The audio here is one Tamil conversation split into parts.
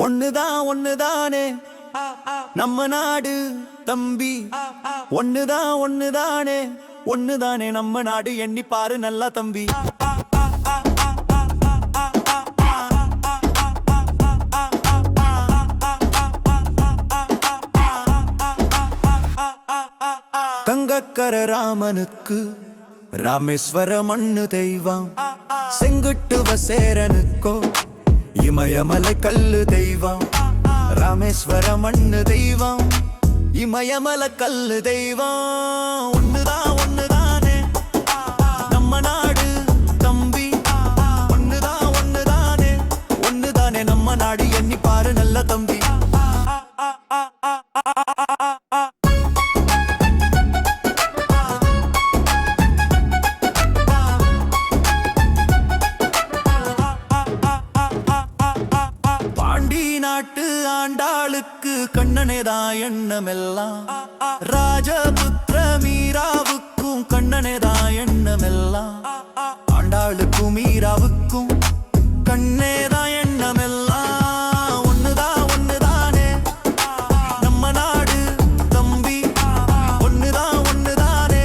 ஒண்ணுதான் ஒண்ணுதானே நம்ம நாடு தம்பி. ஒண்ணுதான் ஒண்ணுதானே ஒண்ணுதானே நம்ம நாடு. எண்ணி பாரு நல்லா தம்பி. தங்கக்கர ராமனுக்கு ராமேஸ்வர மண்ணு தெய்வம். செங்குட்டுவ சேரனுக்கோ இமயமலை கல்லு தெய்வம். ராமேஸ்வர மண்ணு தெய்வம், இமயமலை கல்லு தெய்வம். ஒண்ணுதான் ஒண்ணுதானே நம்ம நாடு தம்பி. ஒண்ணுதான் ஒண்ணுதானே ஒண்ணுதானே நம்ம நாடு. எண்ணி பாரு நல்ல தம்பி. நாட்டு ஆண்டாளுக்கு கண்ணனேதான் எண்ணமெல்லாம். ராஜபுத்திர மீராவுக்கும் கண்ணனேதான் எண்ணமெல்லாம். ஆண்டாளுக்கும் மீராவுக்கும் கண்ணேதான் எண்ணமெல்லாம். ஒண்ணுதான் ஒண்ணுதானே நம்ம நாடு தம்பி. ஒண்ணுதான் ஒண்ணுதானே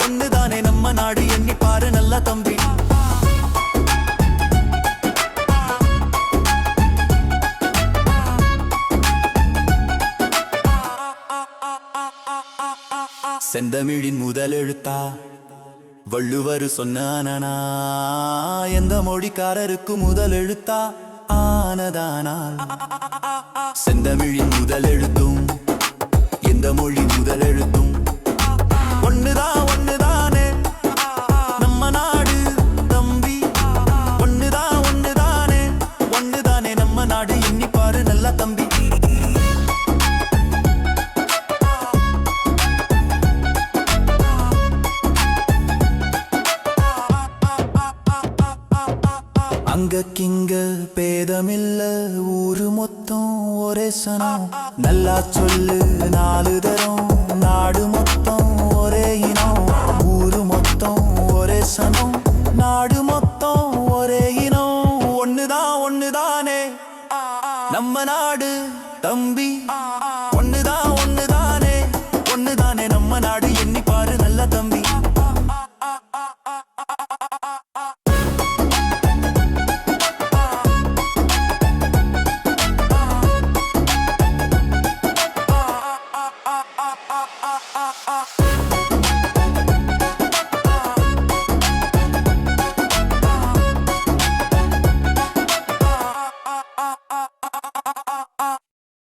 ஒண்ணுதானே நம்ம நாடு. எண்ணி பாரு நல்ல தம்பி. செந்தமிழின் முதல் எழுத்தா வள்ளுவர் சொன்னானா. எந்த மொழிக்காரருக்கு முதல் எழுத்தா ஆனதானால். செந்தமிழின் முதல் எழுத்தும் எந்த மொழி முதல் எழுத்தும் ஒண்ணுதான் ஒண்ணுதானே நம்ம நாடு தம்பி. ஒண்ணுதான் ஒண்ணுதானே ஒண்ணுதானே நம்ம நாடு. எண்ணி பாரு நல்லா தம்பி. அங்கக்கிங்க பேதமில்ல ஊரு மொத்தம் ஒரே சனம். நல்லா சொல்லு நாலு தரம் நாடு மொத்தம் ஒரே இனம். ஊரு மொத்தம் ஒரே சனம் நாடு மொத்தம் ஒரே இனம். ஒண்ணுதான் ஒண்ணுதானே நம்ம நாடு தம்பி.